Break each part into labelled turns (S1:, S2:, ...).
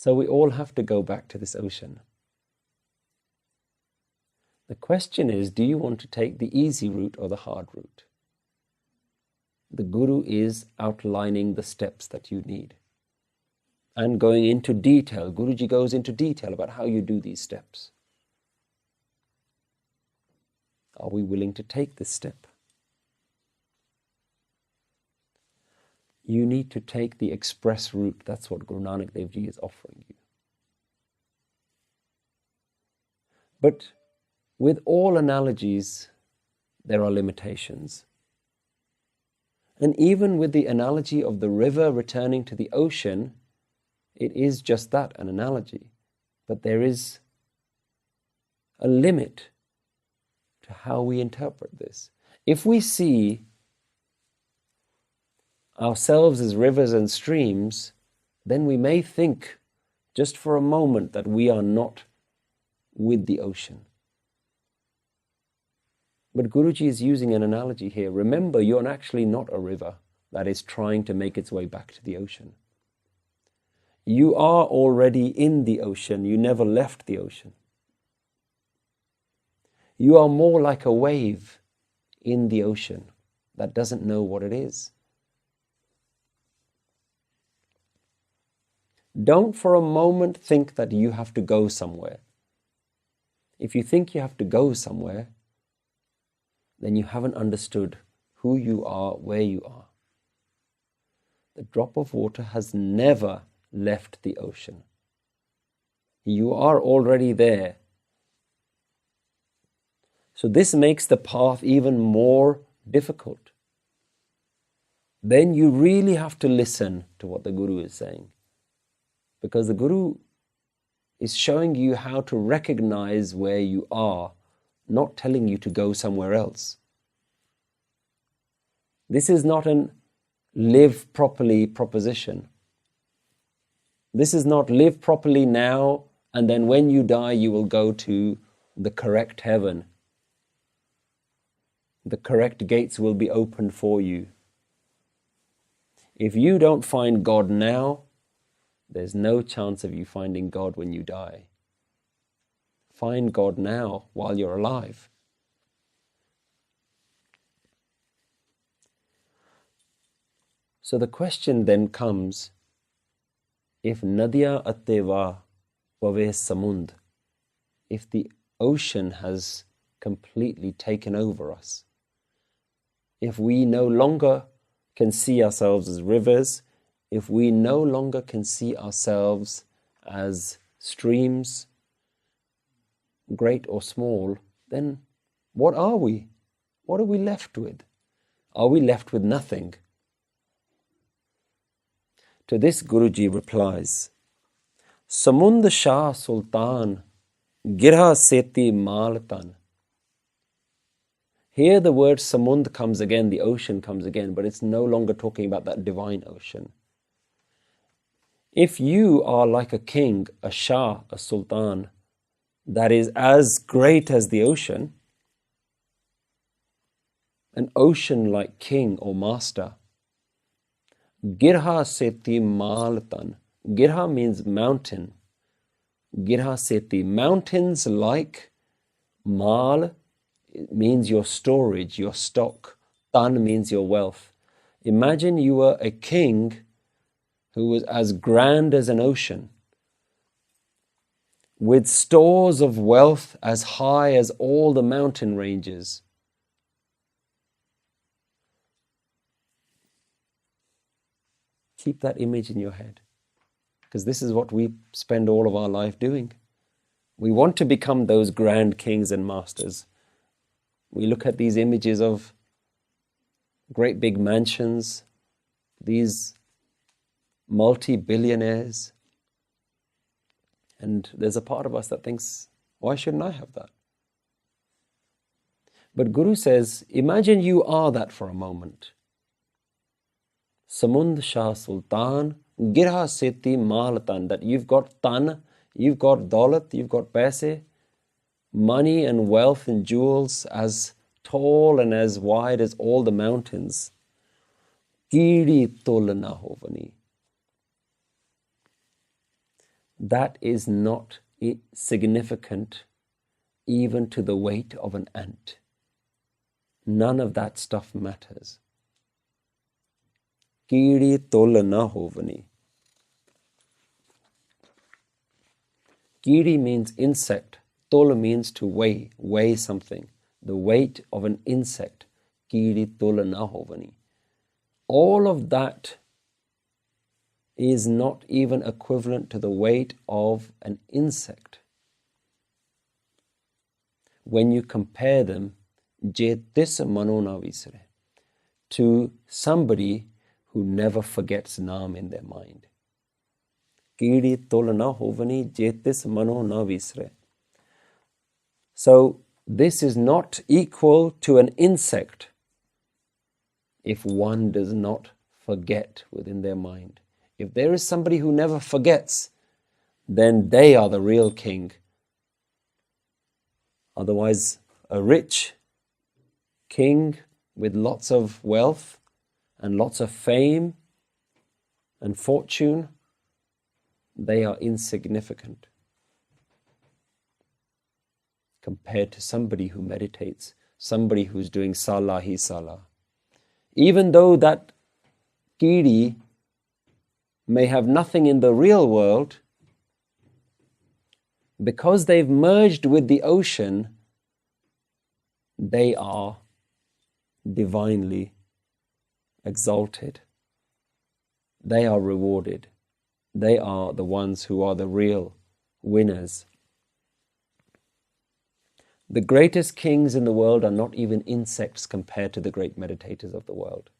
S1: So we all have to go back to this ocean. The question is, do you want to take the easy route or the hard route? The Guru is outlining the steps that you need and going into detail. Guruji goes into detail about how you do these steps. Are we willing to take this step? You need to take the express route. That's what Guru Nanak Dev Ji is offering you. But with all analogies, there are limitations. And even with the analogy of the river returning to the ocean, it is just that, an analogy. But there is a limit to how we interpret this. If we see ourselves as rivers and streams, then we may think just for a moment that we are not with the ocean. But Guruji is using an analogy here. Remember, you're actually not a river that is trying to make its way back to the ocean. You are already in the ocean. You never left the ocean. You are more like a wave in the ocean that doesn't know what it is. Don't for a moment think that you have to go somewhere. If you think you have to go somewhere, then you haven't understood who you are, where you are. The drop of water has never left the ocean. You are already there. So this makes the path even more difficult. Then you really have to listen to what the Guru is saying. Because the Guru is showing you how to recognize where you are, not telling you to go somewhere else. This is not an live properly proposition. This is not live properly now and then when you die you will go to the correct heaven. The correct gates will be opened for you. If you don't find God now, there's no chance of you finding God when you die. Find God now while you're alive. So the question then comes, if Nadia Ateva Pave Samund, if the ocean has completely taken over us, if we no longer can see ourselves as rivers, if we no longer can see ourselves as streams, great or small, then what are we? What are we left with? Are we left with nothing? To this Guruji replies, Samund Shah Sultan Girha Seti Maltan. Here the word Samund comes again, the ocean comes again, but it's no longer talking about that divine ocean. If you are like a king, a Shah, a Sultan, that is as great as the ocean, an ocean-like king or master, Girha Seti Maltan. Girha means mountain. Girha Seti, mountains like. Mal means your storage, your stock. Tan means your wealth. Imagine you were a king who was as grand as an ocean, with stores of wealth as high as all the mountain ranges. Keep that image in your head, because this is what we spend all of our life doing. We want to become those grand kings and masters. We look at these images of great big mansions, these multi-billionaires, and there's a part of us that thinks, why shouldn't I have that? But Guru says, imagine you are that for a moment. Samund Shah Sultan Girha Seti Maltan, that you've got tan, you've got daulat, you've got paise, money and wealth and jewels as tall and as wide as all the mountains. Kiri tol na hovani. that is not significant even to the weight of an ant. None of that stuff matters. Kiri tol na hovani. Kiri means insect. Tol means to weigh something. The weight of an insect. Kiri tol na hovani. All of that is not even equivalent to the weight of an insect. When you compare them, jetis manona visre, to somebody who never forgets Naam in their mind. Kiri tolana hovani jetis manona visre. So this is not equal to an insect if one does not forget within their mind. If there is somebody who never forgets, then they are the real king. Otherwise, a rich king with lots of wealth and lots of fame and fortune, they are insignificant compared to somebody who meditates, somebody who's doing salah hi salah. Even though that kiri may have nothing in the real world, because they've merged with the ocean, they are divinely exalted. They are rewarded. They are the ones who are the real winners. The greatest kings in the world are not even insects compared to the great meditators of the world.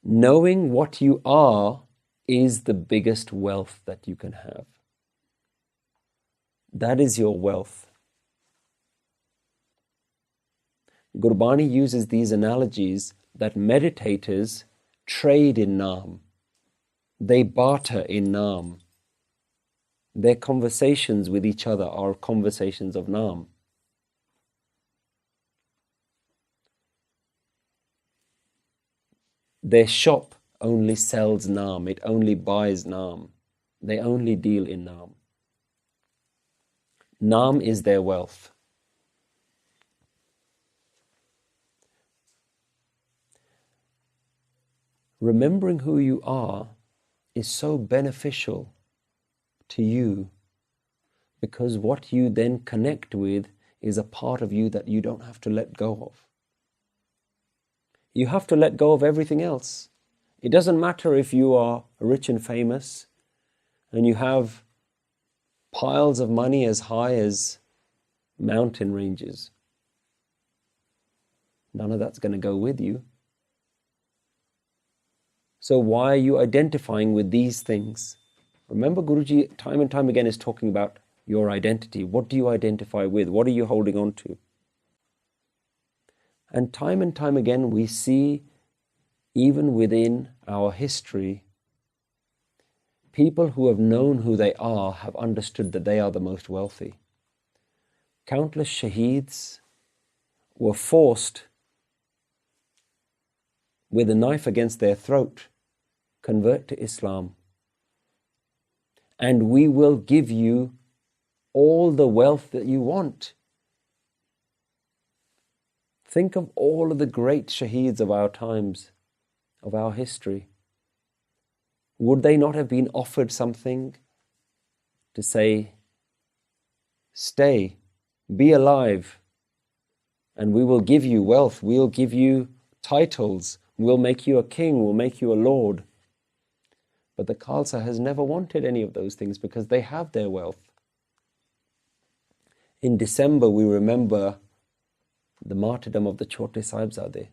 S1: Knowing what you are is the biggest wealth that you can have. That is your wealth. Gurbani uses these analogies that meditators trade in Naam. They barter in Naam. Their conversations with each other are conversations of Naam. Their shop only sells Naam. It only buys Naam. They only deal in Naam. Naam is their wealth. Remembering who you are is so beneficial to you because what you then connect with is a part of you that you don't have to let go of. You have to let go of everything else. It doesn't matter if you are rich and famous and you have piles of money as high as mountain ranges. None of that's going to go with you. So why are you identifying with these things? Remember, Guruji time and time again is talking about your identity. What do you identify with? What are you holding on to? And time again we see, even within our history, people who have known who they are have understood that they are the most wealthy. Countless shaheeds were forced with a knife against their throat, convert to Islam, and we will give you all the wealth that you want. Think of all of the great shaheeds of our times, of our history. Would they not have been offered something to say, stay, be alive, and we will give you wealth, we'll give you titles, we'll make you a king, we'll make you a lord? But the Khalsa has never wanted any of those things because they have their wealth. In December, we remember the martyrdom of the Chote Sahibzade.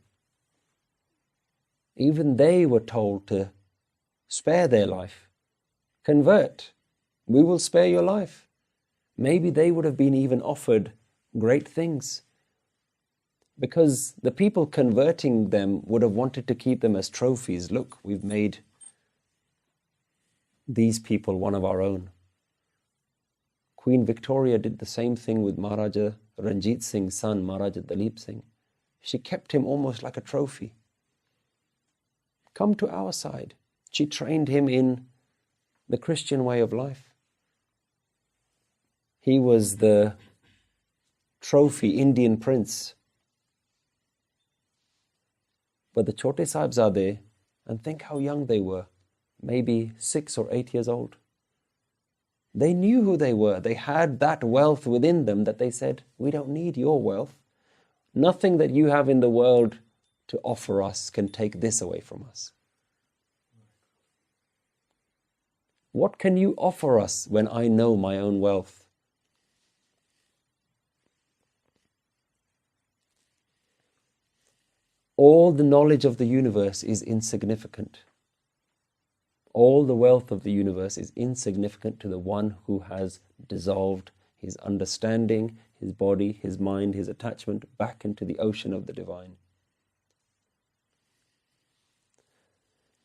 S1: Even they were told to spare their life. Convert. We will spare your life. Maybe they would have been even offered great things, because the people converting them would have wanted to keep them as trophies. Look, we've made these people one of our own. Queen Victoria did the same thing with Maharaja Ranjit Singh's son, Maharaja Dalip Singh. She kept him almost like a trophy. come to our side. She trained him in the Christian way of life. He was the trophy Indian prince. But the Chote Sahibzade, and think how young they were, maybe 6 or 8 years old. They knew who they were. They had that wealth within them that they said, we don't need your wealth. Nothing that you have in the world to offer us can take this away from us. What can you offer us when I know my own wealth? All the knowledge of the universe is insignificant. All the wealth of the universe is insignificant to the one who has dissolved his understanding, his body, his mind, his attachment back into the ocean of the divine.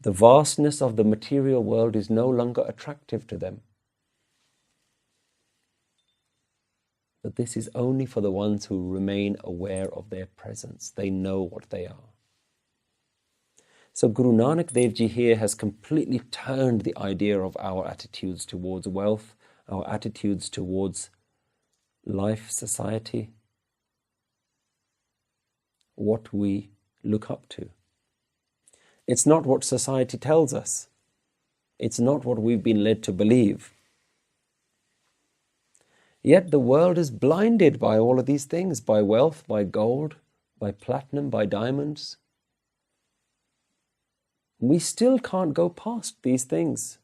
S1: The vastness of the material world is no longer attractive to them. But this is only for the ones who remain aware of their presence. They know what they are. So Guru Nanak Dev Ji here has completely turned the idea of our attitudes towards wealth, our attitudes towards life, society, what we look up to. It's not what society tells us. It's not what we've been led to believe. Yet the world is blinded by all of these things, by wealth, by gold, by platinum, by diamonds. We still can't go past these things.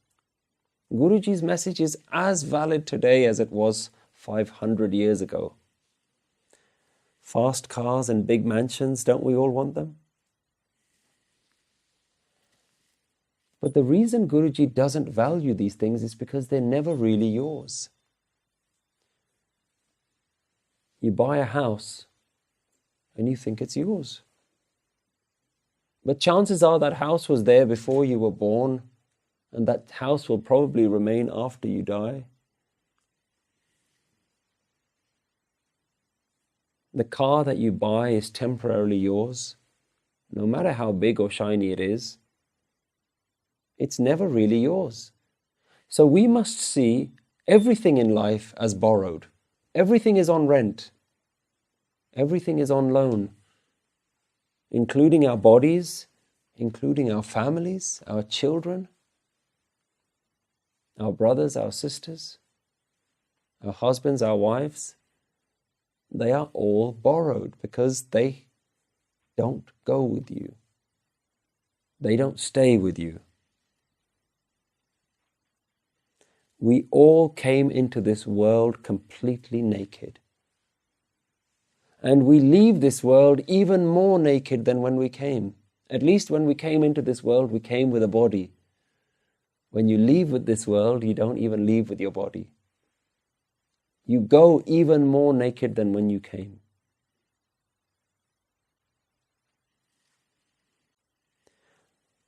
S1: Guruji's message is as valid today as it was 500 years ago. Fast cars and big mansions, don't we all want them? But the reason Guruji doesn't value these things is because they're never really yours. You buy a house and you think it's yours. But chances are that house was there before you were born, and that house will probably remain after you die. The car that you buy is temporarily yours, no matter how big or shiny it is. It's never really yours. So we must see everything in life as borrowed. Everything is on rent. Everything is on loan, including our bodies, including our families, our children, our brothers, our sisters, our husbands, our wives. They are all borrowed because they don't go with you. They don't stay with you. We all came into this world completely naked. And we leave this world even more naked than when we came. At least when we came into this world, we came with a body. When you leave with this world, you don't even leave with your body. You go even more naked than when you came.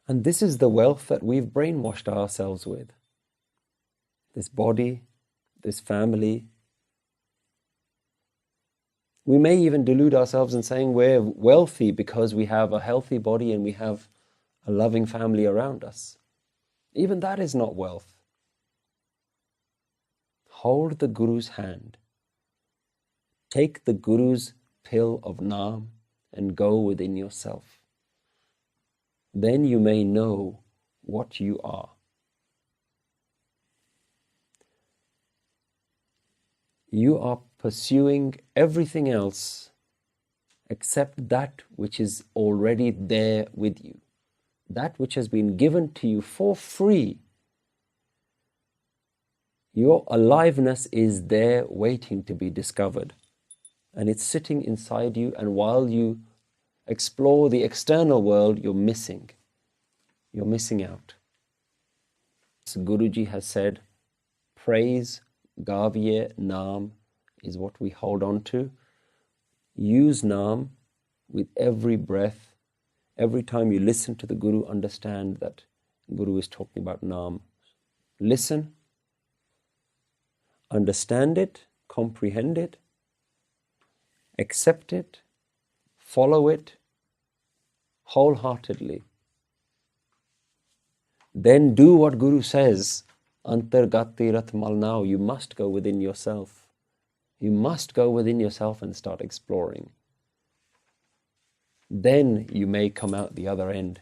S1: And this is the wealth that we've brainwashed ourselves with. This body, this family. We may even delude ourselves in saying we're wealthy because we have a healthy body and we have a loving family around us. Even that is not wealth. Hold the Guru's hand. Take the Guru's pill of Naam and go within yourself. Then you may know what you are. You are pursuing everything else except that which is already there with you. That which has been given to you for free. Your aliveness is there waiting to be discovered. And it's sitting inside you, and while you explore the external world, you're missing. You're missing out. So Guruji has said, praise, gaviye, naam is what we hold on to. Use naam with every breath. Every time you listen to the Guru, understand that Guru is talking about naam. Listen, understand it, comprehend it, accept it, follow it wholeheartedly. then do what Guru says. Antargati rath mal now. You must go within yourself. You must go within yourself and start exploring. Then you may come out the other end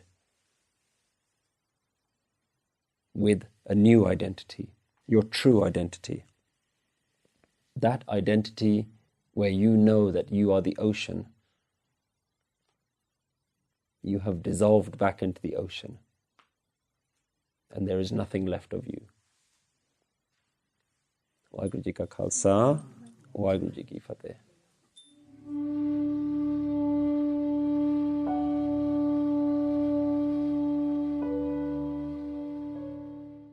S1: with a new identity, your true identity. That identity where you know that you are the ocean. You have dissolved back into the ocean, and there is nothing left of you. Waheguru Ji Ka Khalsa, Waheguru Ji Ki Fateh.